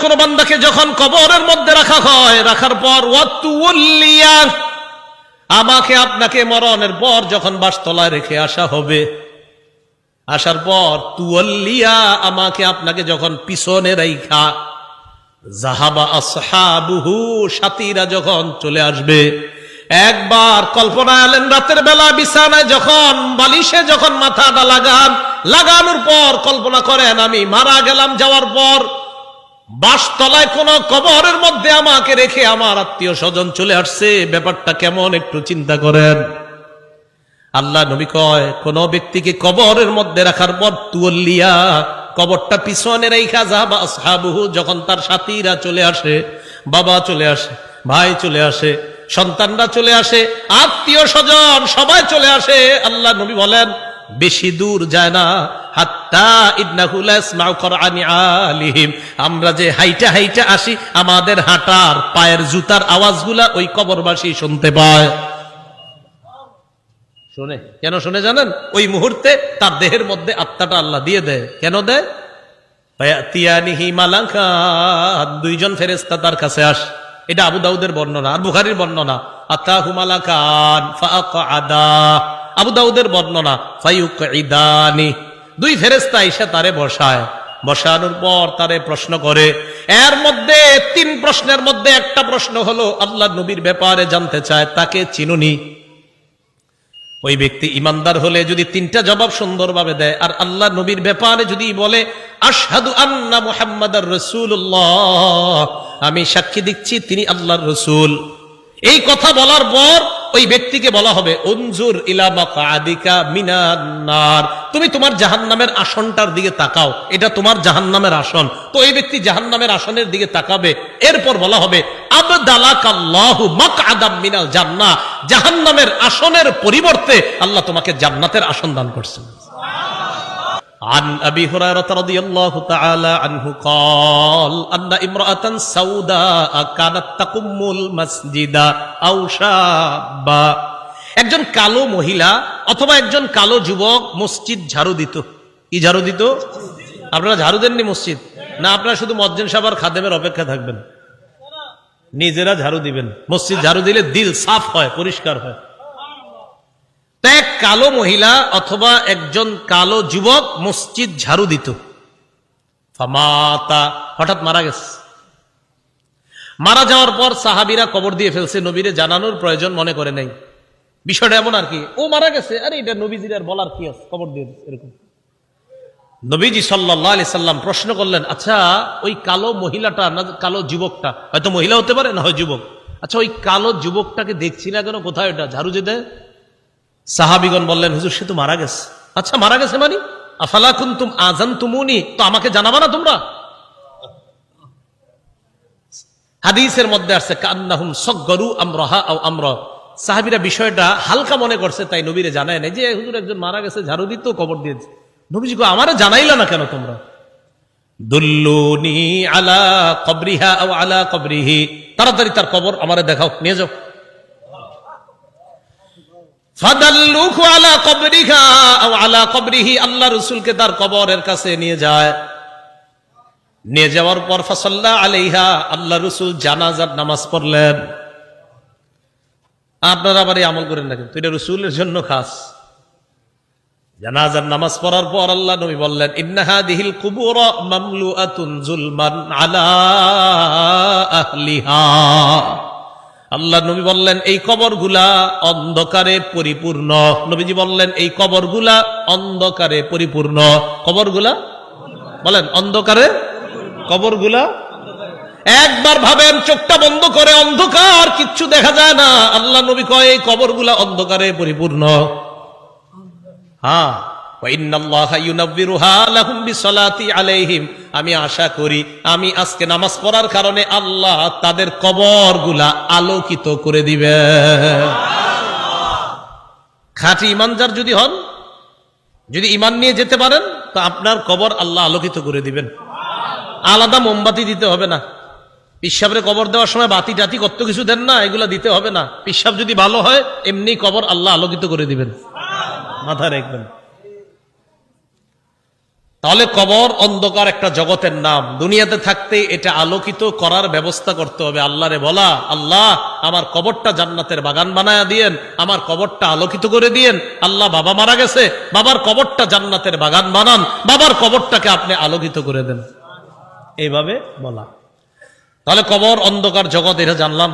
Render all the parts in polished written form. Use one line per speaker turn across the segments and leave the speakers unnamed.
কোন বান্দাকে যখন কবরের মধ্যে রাখা হয়, রাখার পর ওয়াতুল্লিয়া, আমাকে আপনাকে মরণের পর যখন বাসতলায় রেখে আসা হবে, আসার পর তুয়াল্লিয়া, আমাকে আপনাকে যখন পিছনে রাইখা যাহাবা আসহাবুহু, সাথীরা যখন চলে আসবে। একবার কল্পনা আলেন, রাতের বেলা বিছানায় যখন বালিশে যখন মাথাটা লাগানোর পর কল্পনা করেন আমি মারা গেলাম, যাওয়ার পর বাসতলায় কোন কবরের মধ্যে আমাকে রেখে আমার আত্মীয় স্বজন চলে আসছে, ব্যাপারটা কেমন একটু চিন্তা করেন। আল্লাহ নবী কয়, কোন ব্যক্তিকে কবরের মধ্যে রাখার পর তুয়াল্লিয়া, কবরটা পিছনে রাইখা যাহাবা আসহাবুহু, যখন তার সাথীরা চলে আসে, বাবা চলে আসে, ভাই চলে আসে, সন্তানরা চলে আসে, আত্মীয় স্বজন সবাই চলে আসে, আল্লাহ নবী বলেন বেশি দূর যায় না, হাত্তা ইন্নাহু লা ইয়াসমাউ কুরআনি আলিহিম, আমরা যে হাইটা হাইটা আসি, আমাদের হাঁটার পায়ের জুতার আওয়াজগুলা ওই কবরবাসী শুনতে পায়। শুনে কেন শুনে জানেন? ওই মুহূর্তে তার দেহের মধ্যে আত্মাটা আল্লাহ দিয়ে দেয়। কেন দেয়? ফায়াতিয়ানিহি মালাকান, দুইজন ফেরেশতা তার কাছে আসে। এটা আবু দাউদের বর্ণনা আর বুখারীর বর্ণনা। আতাহু মালাকান ফাআকআদা, আবু দাউদের বর্ণনা ফায়ুকঈদানি, দুই ফেরেশতা এসে তারে বসায়, বসানোর পর তারে প্রশ্ন করে। এর মধ্যে তিন প্রশ্নের মধ্যে একটা প্রশ্ন হলো আল্লাহ নবীর ব্যাপারে জানতে চায়, তাকে চিনুনি? ওই ব্যক্তি ইমানদার হলে যদি তিনটা জবাব সুন্দরভাবে দেয়, আর আল্লাহ নবীর ব্যাপারে যদি বলে আশহাদু আন্না মুহাম্মাদার রাসূলুল্লাহ, আমি সাক্ষী দিচ্ছি তিনি আল্লাহর রাসূল, এই কথা বলার পর ওই ব্যক্তিকে বলা হবে উনজুর ইলা মাকআদিকা মিনান নার, তুমি তোমার জাহান্নামের আসনটার দিকে তাকাও, এটা তোমার জাহান্নামের আসন। তো এই ব্যক্তি জাহান্নামের আসনের দিকে তাকাবে। এরপর বলা হবে আবদালাকাল্লাহু মাকআদাম মিনাল জান্নাহ, জাহান্নামের আসনের পরিবর্তে আল্লাহ তোমাকে জান্নাতের আসন দান করছেন। عن أبي هريرة رضي الله تعالى عنه قال أن امرأة سوداء كانت تقم المسجد أو شابا, একজন কালো মহিলা অথবা একজন কালো যুবক মসজিদ ঝাড়ু দিত। কি ঝাড়ু দিত? আপনারা ঝাড়ু দেননি মসজিদ? না, আপনারা শুধু মুয়াজ্জিন সাহেব আর খাদেমের অপেক্ষা থাকবেন, নিজেরা ঝাড়ু দিবেন। মসজিদ ঝাড়ু দিলে দিল সাফ হয়, পরিষ্কার হয়। এক কালো মহিলা অথবা একজন কালো যুবক মসজিদ ঝাড়ু দিত। ফামাতা, হঠাৎ মারা গেছে। মারা যাওয়ার পর সাহাবীরা কবর দিয়ে ফেলছে, নবীরে জানানোর প্রয়োজন মনে করে নাই। বিষয়টা এমন আর কি, ও মারা গেছে, আরে এটা নবীজির আর বলার কি আছে, কবর দিয়ে এরকম। নবীজি সাল্লাল্লাহু আলাইহি সাল্লাম প্রশ্ন করলেন, আচ্ছা ওই কালো মহিলাটা না কালো যুবকটা, হয়তো মহিলা হতে পারে না হয় যুবক, আচ্ছা ওই কালো যুবকটাকে দেখছি না কেন, কোথায় এটা ঝাড়ু যে দেয়? সাহাবীগণ বললেন, হুজুর সে তো মারা গেছে। আচ্ছা মারা গেছে মানে? আফালা কুনতুম আযানতুমুনি, তো আমাকে জানাবা না তোমরা? হাদিসের মধ্যে আসছে কান্নাহুম সাগগারু আমরাহা আও আমরা, সাহাবীরা বিষয়টা হালকা মনে করছে, তাই নবীরে জানায় নাই যে হুজুর একজন মারা গেছে, ঝাড়ু দিত, কবর দিয়েছে। নবীজি কো আমারে জানাইলা না কেন তোমরা? দুল্লুনি আলা কবরিহা আও আলা কবরিহি, তাড়াতাড়ি তার কবর আমারে দেখাও, নিয়ে যাও। ফাদাল্লুহু আলা কবরিহা আও আলা কবরিহি, আল্লাহ রাসূলকে তার কবরের কাছে নিয়ে যায়। নিয়ে যাওয়ার পর ফাসাল্লা আলাইহা, আল্লাহ রাসূল জানাজার নামাজ পড়লেন। আপনারা আবার এই আমল করেন না, কিন্তু এটা রাসূলের জন্য খাস। জানাজার নামাজ পড়ার পর আল্লাহ নবী বললেন, ইন্না হাদিহিল কুবুর মামলুআতুন যুলমান আলা আহলিহা, আল্লাহ নবী বললেন এই কবরগুলা অন্ধকারে পরিপূর্ণ। নবীজি বললেন এই কবরগুলা অন্ধকারে পরিপূর্ণ। কবরগুলা বলেন অন্ধকারে, কবরগুলা একবার ভাবেন, চোখটা বন্ধ করে, অন্ধকার, কিচ্ছু দেখা যায় না। আল্লাহ নবী কয় এই কবরগুলা অন্ধকারে পরিপূর্ণ। হ্যাঁ, আমি আশা করি আমি আজকে নামাজ পড়ার কারণে আল্লাহ তাদের কবরগুলা আলোকিত করে দিবে। খাঁটি ইমানদার যদি হন, যদি ইমান নিয়ে যেতে পারেন, তো আপনার কবর আল্লাহ আলোকিত করে দিবেন। আলাদা মোমবাতি দিতে হবে না। পিসাবের কবর দেওয়ার সময় বাতি টাতি কত কিছু দেন না, এগুলা দিতে হবে না। পিসাব যদি ভালো হয়, এমনি কবর আল্লাহ আলোকিত করে দিবেন, মাথায় রাখবেন। তাহলে কবর অন্ধকার একটা জগতের নাম। দুনিয়াতে থাকতে এটা আলোকিত করার ব্যবস্থা করতে হবে। আল্লাহরে বলা, আল্লাহ আমার কবরটা জান্নাতের বাগান বানায়া দিয়েন, আমার কবরটা আলোকিত করে দিয়েন। আল্লাহ বাবা মারা গেছে, বাবার কবরটা জান্নাতের বাগান বানান, বাবার কবরটাকে আপনি আলোকিত করে দেন, এইভাবে বলা। তাহলে কবর অন্ধকার জগৎ, এটা জানলাম।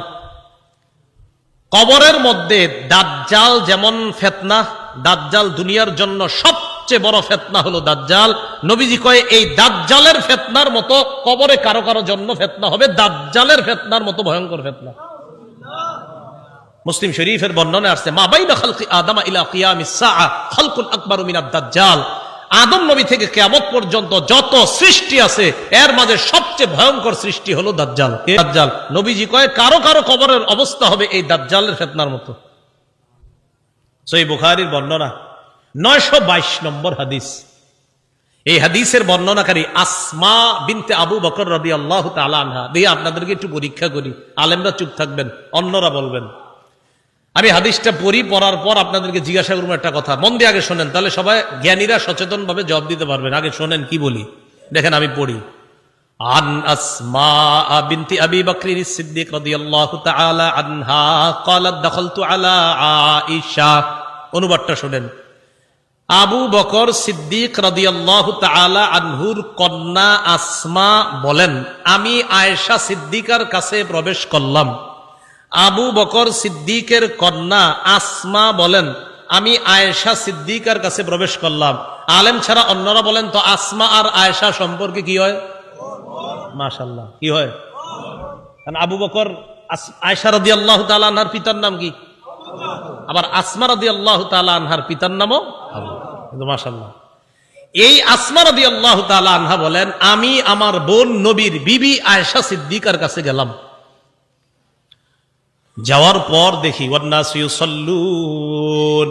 কবরের মধ্যে দাজ্জাল যেমন ফিতনা, দাজ্জাল দুনিয়ার জন্য সবচেয়ে বড় ফিতনা হলো দাজ্জাল। নবীজি কয় এই দাজ্জালের ফিতনার মতো কবরে কারো কারো জন্য ফিতনা হবে, দাজ্জালের ফিতনার মতো ভয়ঙ্কর ফিতনা। মুসলিম শরীফের বর্ণনা আসছে, মা বাইনা খালকি আদম ইলা কিয়ামিস সাআ খালকুন আকবারু মিনাদ দাজ্জাল। আদম নবী থেকে কিয়ামত পর্যন্ত যত সৃষ্টি আছে এর মাঝে সবচেয়ে ভয়ঙ্কর সৃষ্টি হলো দাজ্জাল। দাজ্জাল নবীজি কয় কারো কারো কবরের অবস্থা হবে এই দাজ্জালের ফিতনার মতো। সহিহ বুখারীর বর্ণনা 922 নম্বর হাদিস। এই হাদিসের বর্ণনাকারী আসমা বিনতে আবু বকর রাদিয়াল্লাহু তাআলা আনহা। দিয়ে আপনাদেরকে একটু পরীক্ষা করি, আলেমরা চুপ থাকবেন, অন্যরা বলবেন। আমি হাদিসটা পড়ার পর আপনাদেরকে জিজ্ঞাসা করবো একটা কথা, মন দিয়ে আগে শোনেন, তাহলে সবাই জ্ঞানীরা সচেতন ভাবে জবাব দিতে পারবেন। আগে শোনেন কি বলি, দেখেন আমি পড়ি। আন আসমা বিনতি আবি বকর সিদ্দিক রাদিয়াল্লাহু তাআলা আনহা ক্বালাত দাখালতু আলা আয়েশা। অনুবাদটা শোনেন। আবু বকর সিদ্দিক রাদিয়াল্লাহু তাআলা আনহুর কন্যা আসমা বলেন, আমি আয়েশা সিদ্দিকার কাছে প্রবেশ করলাম। আবু বকর সিদ্দিকের কন্যা আসমা বলেন, আমি আয়েশা সিদ্দিকার কাছে প্রবেশ করলাম। আলেম ছাড়া অন্যরা বলেন তো আসমা আর আয়েশা সম্পর্কে কি হয়? মাশাআল্লাহ, কি হয়? কারণ আবু বকর আয়েশা রাদিয়াল্লাহু তাআলা আনহার পিতার নাম কি? আবার আসমা রাদিয়াল্লাহু তাআলা আনহার পিতার নামও আবু। মাশাআল্লাহ। এই আসমা রাদিয়াল্লাহু তাআলা আনহা বলেন, আমি আমার বোন নবীর বিবি আয়েশা সিদ্দিকার কাছে গেলাম। যাওয়ার পর দেখি ওয়ান্নাসু ইউসাল্লুন,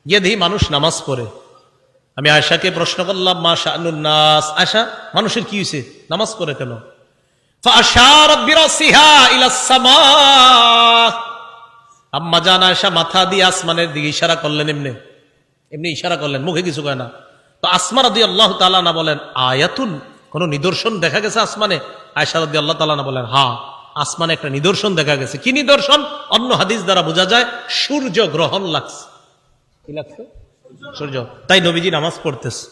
গিয়ে দেখি মানুষ নামাজ পড়ে। আমি আয়েশাকে প্রশ্ন করলাম, মা শাআনুন নাস, আয়েশা মানুষের কি হয়েছে, নামাজ পড়ে কেন? ফাআশারাত বিরাসিহা ইলাস সামা। আম্মা জান আয়েশা মাথা দিয়ে আসমানের দিকে ইশারা করলেন, এমনি ইশারা করলেন, মুখে কিছু কয় না। তো আসমা রাদিয়াল্লাহু তাআলা না বলেন, আয়াতুন, কোন নিদর্শন দেখা গেছে আসমানে? আয়েশা রাদিয়াল্লাহু তাআলা না বলেন, হ্যাঁ আসমানে একটা নিদর্শন দেখা গেছে। কি নিদর্শন? অন্য হাদিস দ্বারা বোঝা যায় সূর্য গ্রহণ লাগছে। কি লাগছে? সূর্য। তাই নবীজি নামাজ পড়তেছে।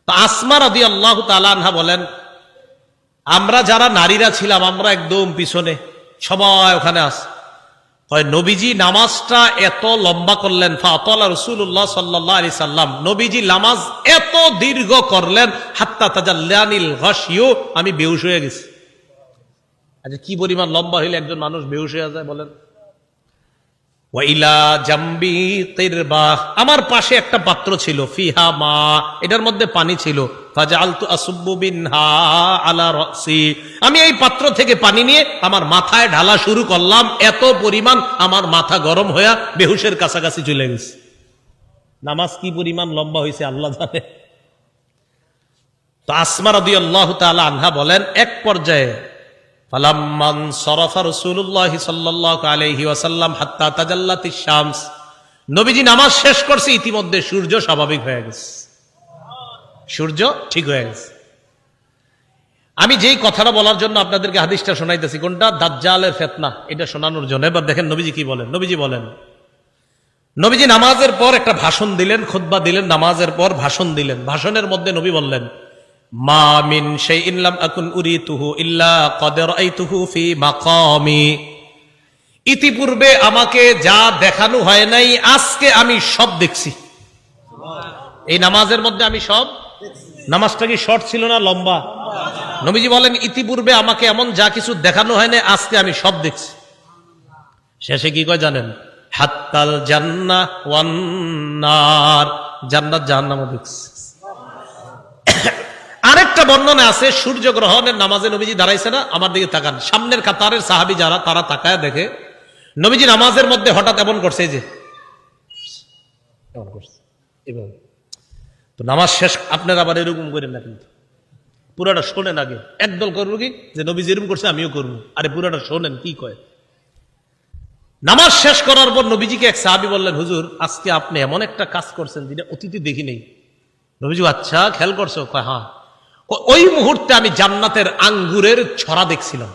তো আসমা রাদিয়াল্লাহু তাআলা আনহা বলেন, আমরা যারা নারীরা ছিলাম আমরা একদম পিছনে, সবাই ওখানে আছে। নবীজি নামাজটা এত লম্বা করলেন, ফাতালা রাসূলুল্লাহ সাল্লাল্লাহু আলাইহি সাল্লাম, নবীজি নামাজ এত দীর্ঘ করলেন, হাত্তা তাজাল্লানিল গাশিয়ু, আমি বেহুশ হয়ে গেছি। আচ্ছা কি পরিমাণ লম্বা হইলে একজন মানুষ বেহুশ হয়ে যায় বলেন? ওয়াইলা জাম্বি কিরবা, আমার পাশে একটা পাত্র ছিল, ফিহা মা, এটার মধ্যে পানি ছিল। ফাজআলতু আসুব্বু বিনহা আলা রাসি, আমি এই পাত্র থেকে পানি নিয়ে আমার মাথায় ঢালা শুরু করলাম। এত পরিমাণ আমার মাথা গরম হয়ে বেহুশের কাছাকাছি চলে গেছে। নামাজ কি পরিমাণ লম্বা হয়েছে আল্লাহ জানে। তো আসমা রাদিয়াল্লাহু তাআলা আনহা বলেন, এক পর্যায়ে ফালাম্মান সরাফা রাসূলুল্লাহ সাল্লাল্লাহু আলাইহি ওয়াসাল্লাম হাত্তা তাজাল্লাতিশ শামস, নবীজি নামাজ শেষ করছে, ইতিমধ্যে সূর্য স্বাভাবিক হয়ে গেছে, সূর্য ঠিক হয়ে গেছে। আমি যেই কথাটা বলার জন্য আপনাদেরকে হাদিসটা শোনাইতেছি, কোনটা? দাজ্জালের ফিতনা, এটা শোনানোর জন্য। এবার দেখেন নবীজি কি বলেন। নবীজি বলেন, নবীজি নামাজের পর একটা ভাষণ দিলেন, খুতবা দিলেন, নামাজের পর ভাষণ দিলেন। ভাষণের মধ্যে নবী বললেন, মা মিন শাইইন লাম আকুন উরিতুহু ইল্লা ক্বাদ রাআইতুহু ফি মাকামি, ইতিপূর্বে আমাকে যা দেখানো হয় নাই আজকে আমি সব দেখছি। এই নামাজের মধ্যে আমি সব। নামাজটা কি শর্ট ছিল না লম্বা? নবীজি বলেন, ইতিপূর্বে আমাকে এমন যা কিছু দেখানো হয় নাই আজকে আমি সব দেখছি। শেষে কি কয় জানেন? হাত্তাল জান্নাহ ওয়ান নার, জান্নাত জাহান্নামও দেখছি। আরেকটা বর্ণনা আছে, সূর্য গ্রহণের নামাজে নবীজি দাঁড়াইছে না, আমার দিকে তাকান, সামনের কাতারের সাহাবী যারা, তারা তাকায় দেখে নবীজি নামাজের মধ্যে হঠাৎ এমন করছে, এই যে এমন করছে এভাবে। তো নামাজ শেষ, আপনারা আবার এরকম করেন না, কিন্তু পুরাটা শোনেন আগে। একদল করবো কি যে নবীজি এরকম করছে আমিও করবো, আরে পুরাটা শোনেন কি কয়। নামাজ শেষ করার পর নবীজিকে এক সাহাবী বললেন, হুজুর আজকে আপনি এমন একটা কাজ করছেন যেটা অতীতে দেখি নেই। নবীজি আচ্ছা খেয়াল করছো? কয় হ্যাঁ। ওই মুহূর্তে আমি জান্নাতের আঙ্গুরের ছড়া দেখছিলাম,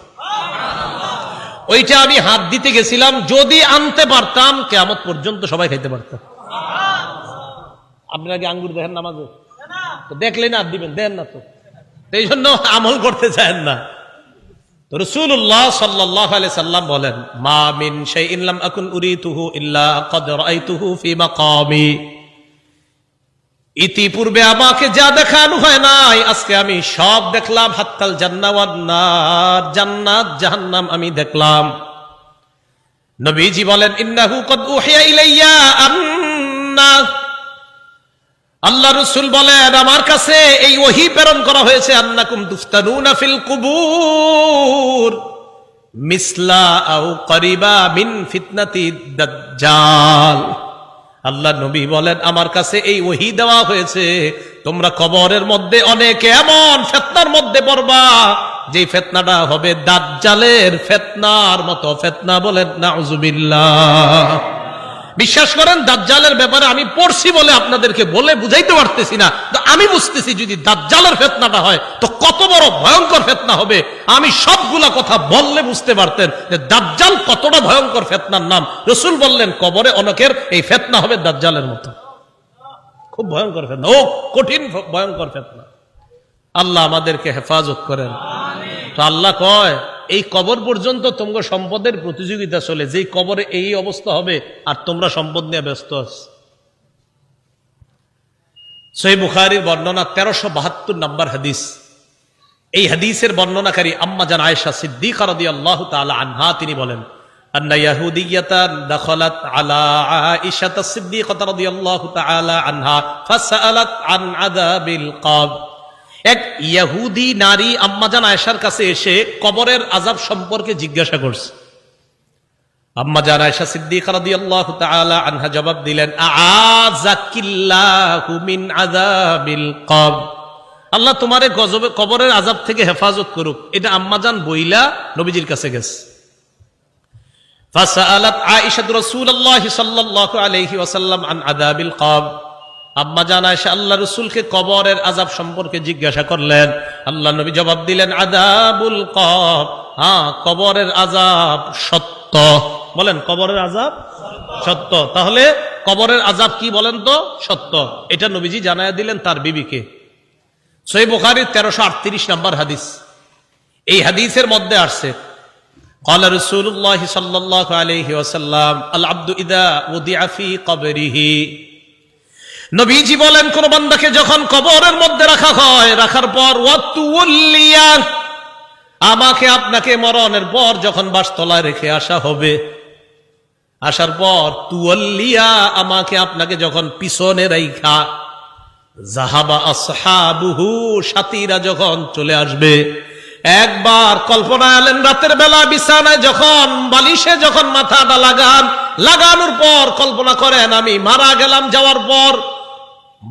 ওইটা আমি হাত দিতে গেছিলাম, যদি আনতে পারতাম কিয়ামত পর্যন্ত সবাই খাইতে পারতাম। আপনারা কি আঙ্গুর দেখেন নামাজে? তো দেখলেন হাত দিবেন, দেন না তো, এই জন্য আমল করতে চান না। তো রাসূলুল্লাহ সাল্লাল্লাহু আলাইহি সাল্লাম বলেন, মা মিন শাইইন লাম আকুন উরিতুহু ইল্লা ক্বাদ রাআইতুহু ফি মাকামি। ইতিপূর্বে আমাকে যা দেখানো হয় নাই, আজকে আমি সব দেখলাম। হাত্তাল জান্নাহ ওয়ান নার, জান্নাত জাহান্নাম আমি দেখলাম। নবীজি বলেন, ইন্নাহু ক্বাদ উহিয়া ইলাইয়া আন্না, আল্লাহ রাসূল বলেন আমার কাছে এই ওহী প্রেরণ করা হয়েছে, আন্নাকুম তুফতানুনা ফিল কুবুর মিসলা আও করিবা মিন ফিতনাতি দাজ্জাল। আল্লাহ নবী বলেন আমার কাছে এই ওহী দেওয়া হয়েছে, তোমরা কবরের মধ্যে অনেকে এমন ফিতনার মধ্যে পড়বা যে ফিতনাটা হবে দাজ্জালের ফিতনার মতো ফিতনা। বলেন নাউযুবিল্লাহ। বিশ্বাস করেন দাজ্জালের ব্যাপারে আমি পড়ছি বলে আপনাদেরকে বলে বুঝাইতে পারতেছি না, তো আমি বুঝতেছি যদি দাজ্জালের ফিতনাটা হয় তো কত বড় ভয়ঙ্কর ফিতনা হবে। আমি সবগুলা কথা বললে বুঝতে পারতেন যে দাজ্জাল কতটা ভয়ঙ্কর ফিতনার নাম। রাসূল বললেন কবরে অনেকের এই ফিতনা হবে দাজ্জালের মতো, খুব ভয়ঙ্কর ফিতনা, ও কঠিন ভয়ঙ্কর ফিতনা। আল্লাহ আমাদেরকে হেফাজত করেন। তো আল্লাহ কয় এই কবর পর্যন্ত তোমরা সম্পদের প্রতিযোগিতা চলে, যে কবরে এই অবস্থা হবে আর তোমরা সম্পদ নিয়ে ব্যস্ত আছো। সহিহ বুখারীর বর্ণনা 1372 নম্বর হাদিস। এই হাদিসের বর্ণনাকারী আম্মা জান আয়েশা সিদ্দিকা রাদিয়াল্লাহু তাআলা আনহা, তিনি বলেন, আন্না ইয়াহুদিয়াতান দাখালাত আলা আয়েশা সিদ্দিকা রাদিয়াল্লাহু তাআলা আনহা ফাসালাত আন আযাবিল কবর। এক ইহুদি নারী আম্মাজান আয়েশার কাছে এসে কবরের আযাব সম্পর্কে জিজ্ঞাসা করছে। আম্মাজান আয়েশা সিদ্দিকা রাদিয়াল্লাহু তাআলা আনহা জবাব দিলেন, আযাকিল্লাহু মিন আযাবিল কবর, আল্লাহ তোমারে গজবে কবরের আযাব থেকে হেফাজত করুক। এটা আম্মাজান বইলা নবীজির কাছে গেছে। ফাসালাত আয়েশা রাসূলুল্লাহ সাল্লাল্লাহু আলাইহি ওয়াসাল্লাম আন আযাবিল কবর। আম্মা জান আয়েশা আল্লাহ রাসূলকে কবরের আযাব সম্পর্কে জিজ্ঞাসা করলেন। আল্লাহ নবী জবাব দিলেন, আযাবুল কবর, হ্যাঁ কবরের আযাব সত্য। বলেন কবরের আযাব সত্য। তাহলে কবরের আযাব কি বলেন তো? সত্য। এটা নবীজি জানায়া দিলেন তার বিবিকে। সহিহ বুখারীর 1338 নম্বর হাদিস। এই হাদিসের মধ্যে আসছে, قال رسول الله صلى الله عليه وسلم العبد اذا وضع في قبره। নবীজি বলেন কোন বান্দাকে যখন কবরের মধ্যে রাখা হয়, রাখার পর ওয়াতুল্লিয়া, আমাকে আপনাকে মরণের পর যখন বাসতলায় রেখে আসা হবে, আসার পর তুওয়াল্লিয়া, আমাকে আপনাকে যখন পিছনে রাইখা, যাহাবা আসহাবুহু, সাথীরা যখন চলে আসবে। একবার কল্পনা আলেন রাতের বেলা বিছানায় যখন বালিশে যখন মাথাটা লাগানোর পর কল্পনা করেন আমি মারা গেলাম, যাওয়ার পর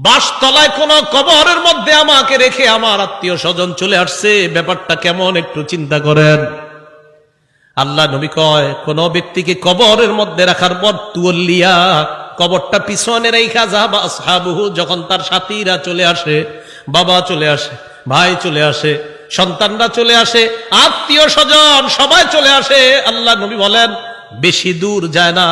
বাসতলায় কোন কবরের মধ্যে আমাকে রেখে আমার আত্মীয় স্বজন চলে আসছে, ব্যাপারটা কেমন একটু চিন্তা করেন। আল্লাহ নবী কয় কোন ব্যক্তিকে কবরের মধ্যে রাখার পর তুওয়াল্লিয়া, কবরটা পিছনে রেখা, যাহাবা আসহাবুহু, যখন তার সাথীরা চলে আসে, বাবা চলে আসে, ভাই চলে আসে, সন্তানরা চলে আসে, আত্মীয় স্বজন সবাই চলে আসে। আল্লাহ নবী বলেন বেশি দূর যায় না,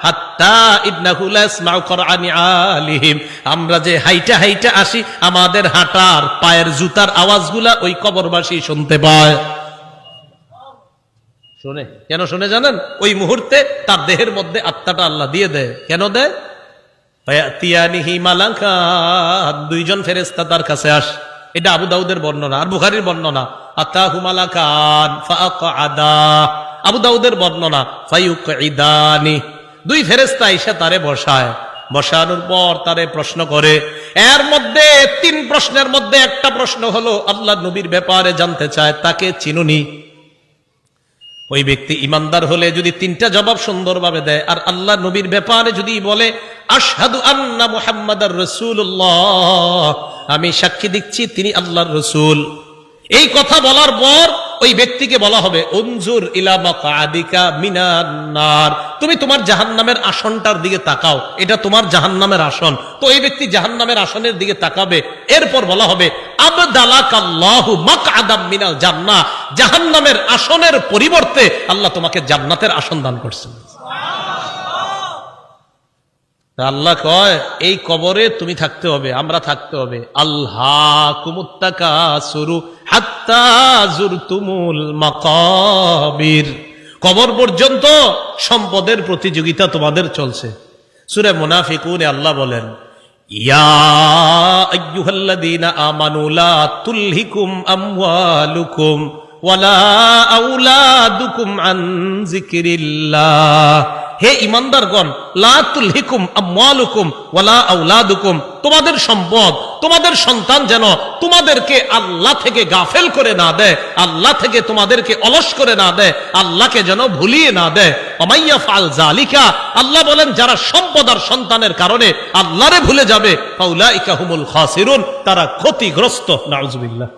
হাত্তা ইন্নাহু লা ইয়াসমাউ কুরআনি আলিহিম, আমরা যে হাইটা হাইটা আসি, আমাদের হাঁটার পায়ের জুতার আওয়াজগুলা ওই কবরবাসী শুনতে পায়। শুনে কেন শুনে জানেন? ওই মুহূর্তে তার দেহের মধ্যে আত্মাটা আল্লাহ দিয়ে দেয়। কেন দেয়? ফায়াতিয়ানিহি মালাকান, দুইজন ফেরেশতা তার কাছে আসে। এটা আবু দাউদের বর্ণনা আর বুখারীর বর্ণনা। আতাহু মালাকান ফাআকআদা, আবু দাউদের বর্ণনা ফায়ুকঈদানি, দুই ফেরেশতা এসে তারে বসায়, বসানোর পর তারে প্রশ্ন করে। এর মধ্যে 3 প্রশ্নের মধ্যে একটা প্রশ্ন হলো আল্লাহ নবীর ব্যাপারে জানতে চায়, তাকে চিনুনি? ওই ব্যক্তি ইমানদার হলে যদি 3টা জবাব সুন্দরভাবে দেয়, আর আল্লাহ নবীর ব্যাপারে যদি বলে আশহাদু আন্না মুহাম্মাদার রাসূলুল্লাহ, আমি সাক্ষী দিচ্ছি তিনি আল্লাহর রাসূল, এই কথা বলার পর ওই ব্যক্তিকে বলা হবে উনজুর ইলা মাকআদিকা মিনান নার, তুমি তোমার জাহান্নামের আসনটার দিকে তাকাও, এটা তোমার জাহান্নামের আসন। তো এই ব্যক্তি জাহান্নামের আসনের দিকে তাকাবে। এরপর বলা হবে আবদালাকাল্লাহু মাকআদাম মিনাল জান্নাহ, জাহান্নামের আসনের পরিবর্তে আল্লাহ তোমাকে জান্নাতের আসন দান করছেন। আল্লাহ কয় এই কবরে তুমি থাকতে হবে, আমরা থাকতে হবে। আল্লাহকুমুত তাকাসুরু হাত্তা যুরতুমুল মাকাবির, কবর পর্যন্ত সম্পদের প্রতিযোগিতা তোমাদের চলছে। সূরা মুনাফিকুনে আল্লাহ বলেন ইয়া আইয়ুহাল্লাযীনা আমানু লা তুলহিকুম আমওয়ালুকুম ওয়ালা আওলাদুকুম আন যিকরিল্লাহ, হে ঈমানদারগণ, লা তুলহিকুম আমওয়ালুকুম ওয়ালা আওলাদুকুম, তোমাদের সম্পদ, তোমাদের সন্তান যেন তোমাদেরকে আল্লাহ থেকে গাফেল করে না দেয়, আল্লাহ থেকে তোমাদেরকে অলস করে না দেয়, আল্লাহকে যেন ভুলিয়ে না দেয়। ওমাইয়া ফাল যালিকা, আল্লাহ বলেন যারা সম্পদ আর সন্তানের কারণে আল্লাহরে ভুলে যাবে, ফাউলাইকা হুমুল খাসিরুন, তারা ক্ষতিগ্রস্ত। নাউজুবিল্লাহ।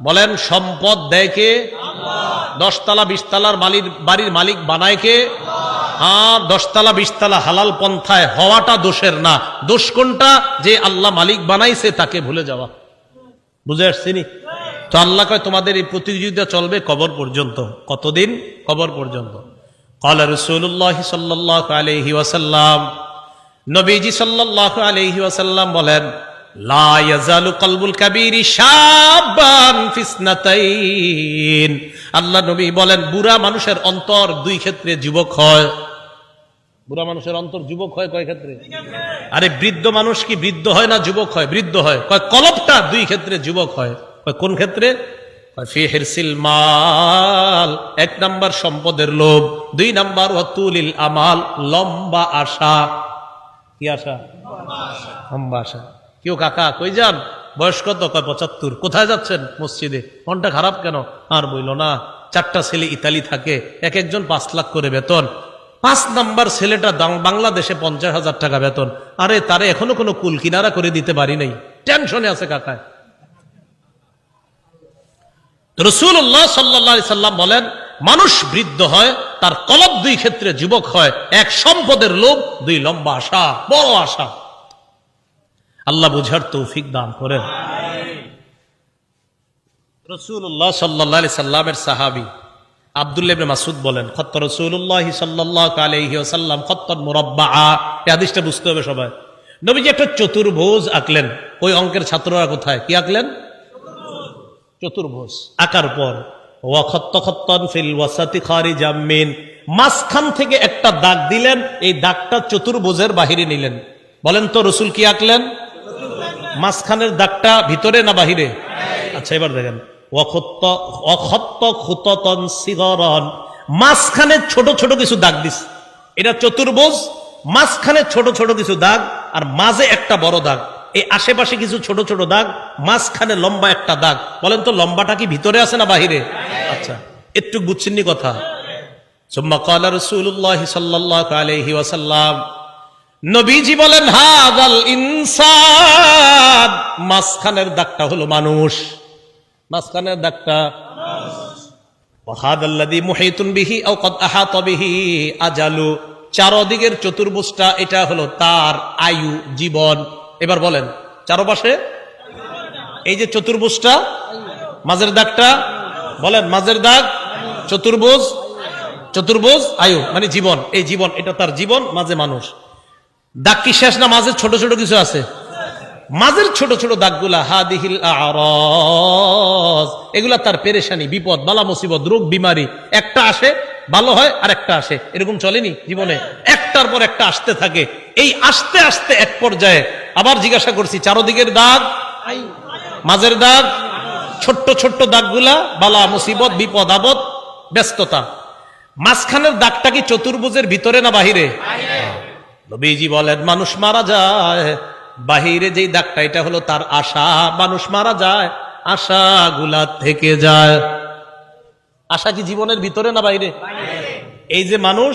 বলেন সম্পদ দেয় কে? 10 তলা 20 তলার বাড়ির মালিক বানায় কে? হ্যাঁ, 10 তলা 20 তলা হালাল পন্থায় হওয়াটা দোষের না, দোষ কোনটা? যে আল্লাহ মালিক বানাইছে তাকে ভুলে যাওয়া। বুঝে আসছিনি? তো আল্লাহ কয় তোমাদের এই প্রতিযোগিতা চলবে কবর পর্যন্ত। কতদিন? কবর পর্যন্ত। ক্বালা রাসূলুল্লাহ সাল্লাল্লাহু আলাইহি ওয়াসাল্লাম, নবীজি সাল্লাল্লাহু আলাইহি ওয়াসাল্লাম বলেন লা ইয়াজালু কলবুল কাবীরি শাবান ফিসনাতাইন, আল্লাহ নবী বলেন বুড়া মানুষের অন্তর 2 ক্ষেত্রে যুবক হয়। বুড়া মানুষের অন্তর যুবক হয় কয় ক্ষেত্রে? আরে বৃদ্ধ মানুষ কি বৃদ্ধ হয় না যুবক হয়? বৃদ্ধ হয়। কয় কলবটা 2 ক্ষেত্রে যুবক হয়। কয় কোন ক্ষেত্রে? ফি হিরসিল মাল, 1 নাম্বার সম্পদের লোভ, 2 নাম্বার ওয়াতুলিল আমাল, লম্বা আশা। কি আশা? লম্বা আশা। কেউ কাকা কই যান? বয়স কত? কয় 75। কোথায় যাচ্ছেন? মসজিদে। মনটা খারাপ কেন? আর বইল না, 4টা ছেলে ইতালি থাকে, এক একজন 5 লাখ করে বেতন। 5 নাম্বার ছেলেটা বাংলাদেশে 50,000 টাকা বেতন। আরে তারে এখনো কোনো কুল কিনারা করে দিতে পারি নাই, টেনশনে আছে কাকায়। রাসূলুল্লাহ সাল্লাল্লাহু আলাইহি সাল্লাম বলেন মানুষ বৃদ্ধ হয়, তার কলব 2 ক্ষেত্রে যুবক হয়। 1 সম্পদের লোভ, 2 লম্বা আশা, বড় আশা। আল্লাহ বুঝার তৌফিক দান করেন। রাসূলুল্লাহ সাল্লাল্লাহু আলাইহি সাল্লামের সাহাবী আব্দুল্লাহ ইবনে মাসউদ বলেন খত্ত রাসূলুল্লাহ সাল্লাল্লাহু আলাইহি ওয়াসাল্লাম খত্তান মুরাব্বাআ, এই হাদিসটা বুঝতে হবে সবাই। নবীজি একটা চতুর্ভুজ আঁকলেন। ওই অঙ্কের ছাত্ররা কোথায়? কি আঁকলেন? চতুর্ভুজ আঁকার পর ওয়া খত্ত খত্তান ফিল ওয়াসাতি খারিজাম মিন, মাঝখান থেকে একটা দাগ দিলেন, এই দাগটা চতুর্ভুজের বাহিরে নিলেন। বলেন তো রাসূল কি আঁকলেন? মাঝখানের দাগটা ভিতরে না বাহিরে? আচ্ছা এবার দেখেন মাঝখানে ছোট ছোট কিছু দাগ দিস, এটা চতুর্ভুজ, মাঝখানে ছোট ছোট কিছু দাগ আর মাঝে একটা বড় দাগ, এই আশেপাশে কিছু ছোট ছোট দাগ, মাঝখানে লম্বা একটা দাগ। বলেন তো লম্বাটা কি ভিতরে আছে না বাহিরে? আচ্ছা একটু বুঝছেননি কথা? সুম্মা ক্বালা রাসূলুল্লাহ সাল্লাল্লাহু আলাইহি ওয়াসাল্লাম, নবীজি বলেন হাযাল ইনসান, মাঝখানের দাগটা হলো মানুষ, মাঝখানের দাগটা ওয়াহাদাল্লাযী মুহিতুন বিহি আও ক্বাদ আহাতা বিহি আজালু, চারদিকের চতুর্ভুজটা এটা হলো তার আয়ু, জীবন। এবার বলেন চারপাশে এই যে চতুর্ভুজটা, মাঝের দাগটা বলেন, মাঝের দাগ চতুর্ভুজ, চতুর্ভুজ আয়ু মানে জীবন, এই জীবন এটা তার জীবন, মাঝে মানুষ। দাগ কি শেষ না? মাঝে ছোট ছোট কিছু আছে, মাঝের ছোট ছোট দাগগুলা হাদিহিল আরাজ, এগুলা তার পেরেশানি, বিপদ, বালা মুসিবত, রোগ বিমারি, একটা আসে ভালো হয় আর একটা আসে, এরকম চলেনি জীবনে? একটার পর একটা আসতে থাকে। এই আসতে আসতে এক পর্যায়ে আবার জিজ্ঞাসা করছি, চারদিকের দাগ, মাঝের দাগ, ছোট্ট ছোট্ট দাগগুলা বালা মুসিবত, বিপদ আপদ, ব্যস্ততা। মাঝখানের দাগটা কি চতুর্ভুজের ভিতরে না বাহিরে? নবীজি বলেন মানুষ মারা যায়, বাহিরে যেই দাগটা এটা হলো তার আশা, মানুষ মারা যায়, আশাগুলা থেকে যায়। আশা কি জীবনের ভিতরে না বাইরে? এই যে মানুষ,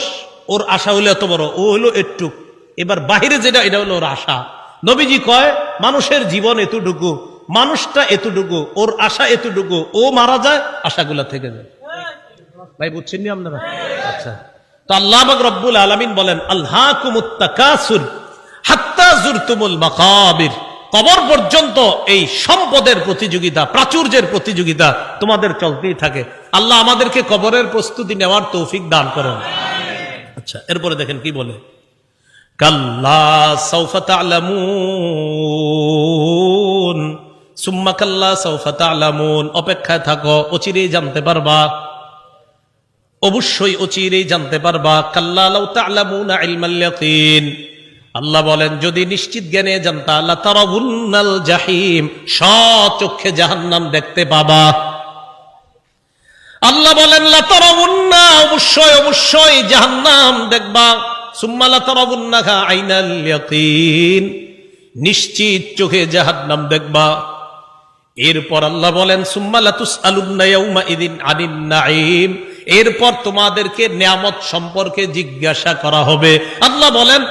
ওর আশা হলো এত বড়, ও হলো একটু, এবার বাহিরে যেটা এটা হলো ওর আশা। নবীজি কয় মানুষের জীবন এতটুকু, মানুষটা এতটুকু, ওর আশা এতটুকু, ও মারা যায়, আশাগুলা থেকে যায়। ভাই বুঝছেন নি আপনারা? আচ্ছা, তো আল্লাহ পাক রব্বুল আলামিন বলেন আলহাকুমুত তাকাসুর হাত্তা জুরতুমুল মাকাবির, কবর পর্যন্ত এই সম্পদের প্রতিযোগিতা, প্রাচুর্যের প্রতিযোগিতা তোমাদের চলতেই থাকে। আল্লাহ আমাদেরকে কবরের প্রস্তুতি নেওয়ার তৌফিক দান করেন। আচ্ছা, এরপরে দেখেন কি বলে, কাল্লা সাউফা তা'লামুন সুম্মা কাল্লা সাউফা তা'লামুন, অপেক্ষায় থাকো, অচিরেই জানতে পারবা, অবশ্যই অচিরেই জানতে পারবা। কাল্লা লাউ তা'লামুনা ইলমাল ইয়াকিন, আল্লাহ বলেন যদি নিশ্চিত জ্ঞানে জানতা, লাতারাউন্নাল জাহিম, স্বচক্ষে জাহান্নাম দেখতে পাবা। আল্লাহ বলেন লাতারাউন্না, অবশ্যই অবশ্যই জাহান্নাম দেখবা। সুম্মা লাতারাউন্নাহা আইনাল ইয়াকিন, নিশ্চিত চোখে জাহান্নাম দেখবা। এরপর আল্লাহ বলেন সুম্মা লাতুসআলুন্না ইয়াউমা ইযিন আনিন নাঈম, এরপর তোমাদেরকে নিয়ামত সম্পর্কে জিজ্ঞাসা করা হবে। আল্লাহ বলেন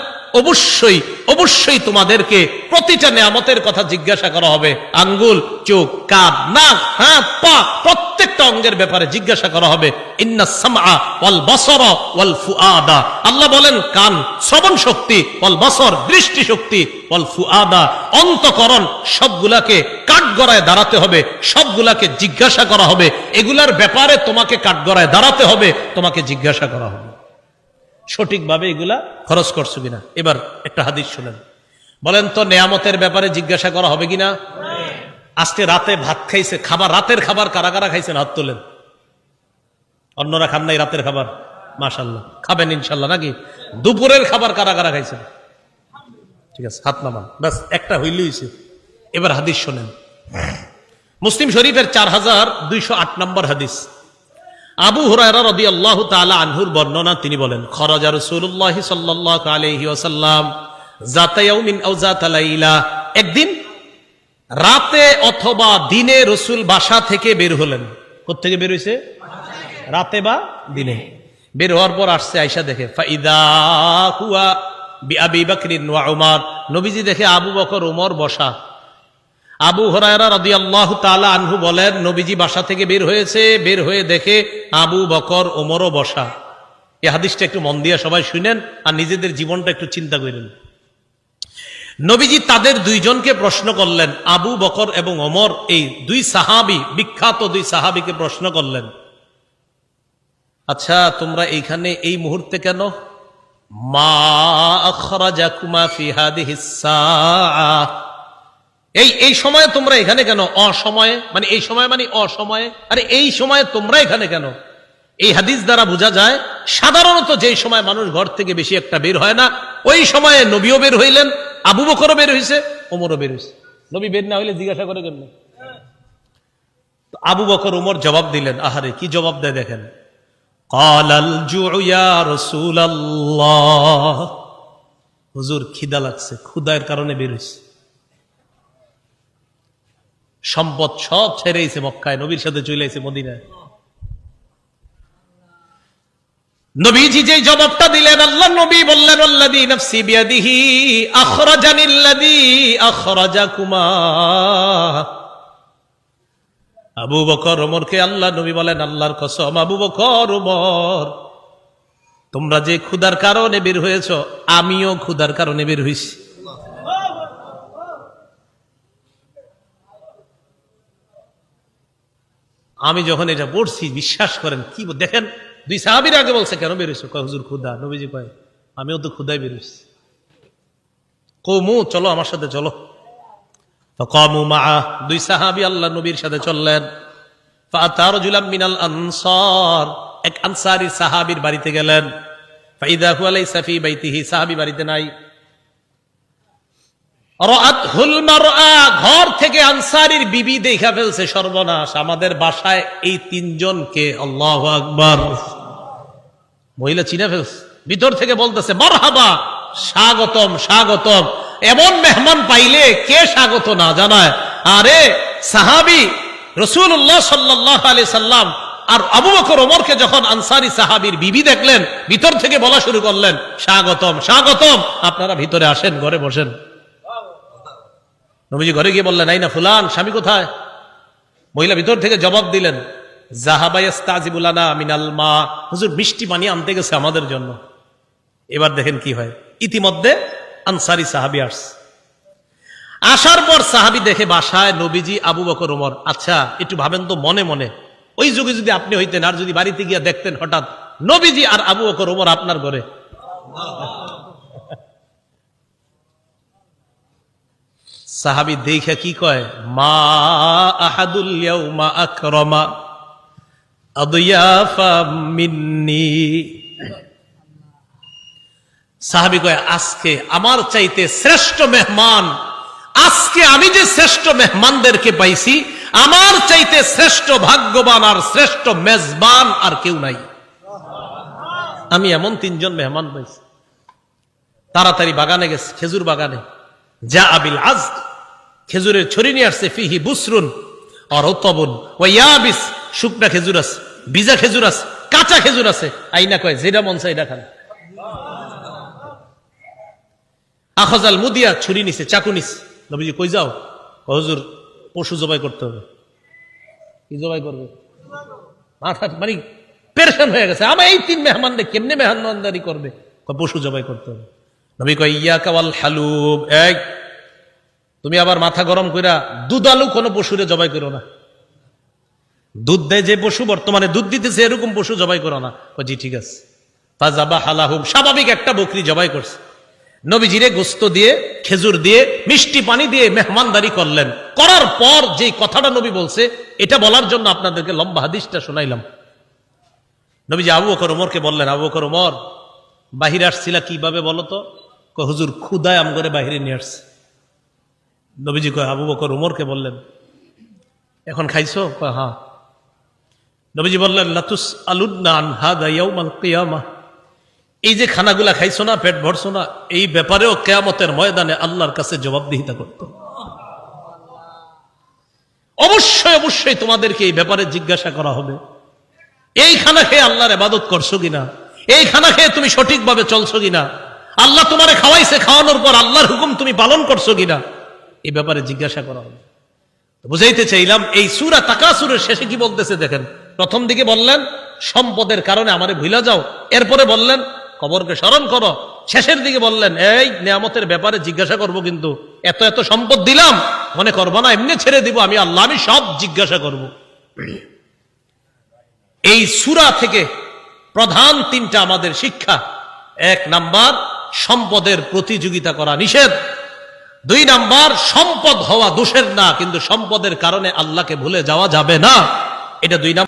অবশ্যই অবশ্যই তোমাদেরকে প্রতিটা নিয়ামতের কথা জিজ্ঞাসা করা হবে। আঙ্গুল, চোখ, কান, নাক, হাত, পা, প্রত্যেকটা অঙ্গের ব্যাপারে জিজ্ঞাসা করা হবে। ইন্নাস সামআ ওয়াল বাসারা ওয়াল ফুআদা, আল্লাহ বলেন কান শ্রবণ শক্তি, ওয়াল বাসর দৃষ্টি শক্তি, ওয়াল ফুআদা অন্তঃকরণ, সবগুলাকে কাঠগড়ায় দাঁড়াতে হবে, সবগুলাকে জিজ্ঞাসা করা হবে। এগুলার ব্যাপারে তোমাকে কাঠগড়ায় দাঁড়াতে হবে, তোমাকে জিজ্ঞাসা করা হবে সঠিকভাবে এগুলা খরচ করছো কিনা। এবার একটা হাদিস শুনেন, বলেন তো নেয়ামতের ব্যাপারে জিজ্ঞাসা করা হবে কিনা? আজকে রাতে ভাত খাইছে, খাবার, রাতের খাবার কারা কারা খাইছেন হাত তোলেন। অন্যরা খান নাই রাতের খাবার? মাশাআল্লাহ, খাবেন ইনশাল্লাহ নাকি? দুপুরের খাবার কারা কারা খাইছেন? ঠিক আছে, হাত নামান, ব্যাস একটা হইলে হইছে। এবার হাদিস শোনেন, মুসলিম শরীফের 4208 নম্বর হাদিস, আবু হুরায়রা রাদিয়াল্লাহু তাআলা আনহুর বর্ণনা, তিনি বলেন খরাজা রাসূলুল্লাহ সাল্লাল্লাহু আলাইহি ওয়াসাল্লাম যাতা ইয়াউমিন আও যাতা লাইলা, একদিন রাতে অথবা দিনে রাসূল বাসা থেকে বের হলেন। কোথা থেকে বের হইছে? রাতে বা দিনে। বের হওয়ার পর আসছে, আয়েশা দেখে ফাইদা হুয়া বিআবি বকরিন ওয়া উমর, নবীজি দেখে আবু বকর ওমর বসা। আবু হুরায়রা রাদিয়াল্লাহু তাআলা আনহু বলেন নবীজি বাসা থেকে বের হয়েছে, বের হয়ে দেখে আবু বকর ওমরও বসা। এই হাদিসটা একটু মন দিয়ে সবাই শুনেন আর নিজেদের জীবনটা একটু চিন্তা করেন। নবীজি তাদের দুইজনকে প্রশ্ন করলেন, আবু বকর এবং ওমর, এই দুই সাহাবী, বিখ্যাত দুই সাহাবীকে প্রশ্ন করলেন, আচ্ছা তোমরা এইখানে এই মুহূর্তে কেন? মা আখরাজাকুমা ফি হাদিহিস সাআহ, এই সময়ে তোমরা এখানে কেন? অসময়ে মানে এই সময় মানে অসময়ে, আরে এই সময়ে তোমরা এখানে কেন? এই হাদিস দ্বারা বোঝা যায় সাধারণত যেই সময় মানুষ ঘর থেকে বেশি একটা বের হয় না, ওই সময়ে নবীও বের হইলেন, আবু বকরও বের হইছে, ওমরও বের হইছে। নবী বের না হইলে জিজ্ঞাসা করে কেন? আবু বকর ওমর জবাব দিলেন, আহারে কি জবাব দেয় দেখেন, ক্বালাল জুউ ইয়া রাসূলুল্লাহ, হুজুর খিদা লাগছে, ক্ষুধার কারণে বের হইছে। সম্পদ সব ছেড়েছে মক্কায়, নবীর সাথে চলে এসে মদিনায়। নবীজি যে জবাবটা দিলেন, আল্লাহ নবী বললেন আল্লাযী নাফসি বিয়াদিহি আখরাজানিল্লাযী আখরাজাকুমা। আবু বকর ওমরকে আল্লাহ নবী বলেন, আল্লাহর কসম আবু বকর ওমর, তোমরা যে ক্ষুধার কারণে বের হয়েছ, আমিও ক্ষুধার কারণে বের হইছি। আমি যখন এটা পড়ছি, বিশ্বাস করেন কি দেখেন, দুই সাহাবীর আগে বলছে কেন বেরোইছো? হুজুর ক্ষুধা। নবীজি কয় আমিও তো ক্ষুধায় বেরোইছি। কওমু, চলো আমার সাথে চলো। ফাকামু মাআ, দুই সাহাবী আল্লাহ নবীর সাথে চললেন। ফাআতা রাজুলাম মিনাল আনসার, এক আনসারী সাহাবীর বাড়িতে গেলেন। ফাইদা হুয়া লাইসা ফি বাইতিহি, সাহাবী বাড়িতে নাই। রাআতহুল মারআ, ঘর থেকে আনসারীর বিবি দেখা ফেলছে, সর্বনাশ, আমাদের বাসায় এই তিনজনকে। আল্লাহু আকবার, মহিলা চিনে ফেলছে, ভিতর থেকে বলতেছে মারহাবা, স্বাগতম স্বাগতম। এমন মেহমান পাইলে কে স্বাগত না জানায়? আরে সাহাবী রাসূলুল্লাহ সাল্লাল্লাহু আলাইহি সাল্লাম আর আবু বকর ওমরকে যখন আনসারী সাহাবীর বিবি দেখলেন, ভিতর থেকে বলা শুরু করলেন স্বাগতম স্বাগতম, আপনারা ভিতরে আসেন, ঘরে বসেন। নবীজি ঘরে গিয়ে বললেন, এই না ফুলান, স্বামী কোথায়? মহিলা ভিতর থেকে জবাব দিলেন, যাহাবা ইস্তাজিবু লানা মিনাল মা, হুজুর মিষ্টি পানি আনতে গেছে আমাদের জন্য। এবার দেখেন কি হয়, ইতিমধ্যে আনসারী সাহাবী আসার পর সাহাবী দেখে বাসায় নবীজি, আবু বকর, ওমর। আচ্ছা একটু ভাবেন তো মনে মনে, ওই যুগে যদি আপনি হইতেন আর যদি বাড়িতে গিয়ে দেখতেন হঠাৎ নবীজি আর আবু বকর, ওমর আপনার ঘরে, সাহাবী দেখে কি কয়, মা আহাদুল ইয়াউমা আকরামা আদয়াফা মিন্নি। সাহাবী কয়, আজকে আমার চাইতে শ্রেষ্ঠ মেহমান, আজকে আমি যে শ্রেষ্ঠ মেহমানদেরকে পাইছি, আমার চাইতে শ্রেষ্ঠ ভাগ্যবান আর শ্রেষ্ঠ মেজবান আর কেউ নাই। আমি এমন 3 জন মেহমান পাইছি। তাড়াতাড়ি বাগানে গেছে, খেজুর বাগানে। যা আবিল আজক, খেজুরের ছড়ি নিয়ে আসছে, ফিহি বুসরুন আর রতবুন ওয়া ইয়াবিস, শুকনা খেজুর আছে, ভিজা খেজুর আছে, কাঁচা খেজুর আছে। আইনা কয়, যেটা মন চায় এটা খান। আখাযাল মুদিয়া, ছুরি নিছে, চাকু নিছে। নবীজি কই যাও? হুজুর পশু জবাই করতে হবে। কি জবাই করবে? মাথা মানে পেরেশান হয়ে গেছে, আমার এই 3 মেহমানরে কেমনে মেহমানদারি করবে? পশু জবাই করতে হবে। নবী কয়, ইয়াকা ওয়াল হালুব, এই তুমি আবার মাথা গরম কইরা দুধালু কোনো পশুরে জবাই করো না। দুধ দেয় যে পশু, বর্তমানে দুধ দিতেছে, এরকম পশু জবাই করো না। জি ঠিক আছে। ফাযাবাহা লাহুম, স্বাভাবিক একটা বকরি জবাই করছে। নবীজিরে গোস্ত দিয়ে, খেজুর দিয়ে, মিষ্টি পানি দিয়ে মেহমানদারি করলেন। করার পর যে কথাটা নবী বলছে, এটা বলার জন্য আপনাদেরকে লম্বা হাদিসটা শোনাইলাম। নবীজি আবু বকর ওমরকে বললেন, আবু বকর, ওমর বাহিরে আসছিলা কিভাবে বলো তো? হুজুর ক্ষুধায় আম করে বাহিরে নিয়ে আসছে। নবীজি কয়, আবু বকর ওমরকে বললেন, এখন খাইছো? কয় হ্যাঁ। নবীজি বললেন, লাতুস আলুন্না আন হাদা ইয়াউমাল কিয়ামাহ, এই যে খানাগুলা খাইছো না, পেট ভরছো না, এই ব্যাপারেও কিয়ামতের ময়দানে আল্লাহর কাছে জবাবদিহিতা করতে হবে। অবশ্যই অবশ্যই তোমাদেরকে এই ব্যাপারে জিজ্ঞাসা করা হবে। এই খানা খেয়ে আল্লাহর ইবাদত করছো কিনা, এই খানা খেয়ে তুমি সঠিকভাবে চলছো কিনা, আল্লাহ তোমারে খাওয়াইছে, খাওয়ানোর পর আল্লাহর হুকুম তুমি পালন করছো কিনা, এই ব্যাপারে জিজ্ঞাসা করা হবে। বুঝাইতে চাইলাম, এই সূরা তাকাসুরের শেষে কি বলতেছে দেখেন। প্রথম দিকে বললেন সম্পদের কারণে আমারে ভুলা যাও, এরপরে বললেন কবরকে স্মরণ করো, শেষের দিকে বললেন এই নিয়ামতের ব্যাপারে জিজ্ঞাসা করব, কিন্তু এত এত সম্পদ দিলাম মনে করবো না এমনি ছেড়ে দিব, আমি আল্লাহ, আমি সব জিজ্ঞাসা করব। এই সূরা থেকে প্রধান 3টা আমাদের শিক্ষা। 1 নাম্বার, সম্পদের প্রতিযোগিতা করা নিষেধ। 2 নাম্বার, সম্পদ হওয়া দোষের না, কিন্তু সম্পদের কারণে আল্লাহকে ভুলে যাওয়া যাবে না। এটা 2 নাম্বার।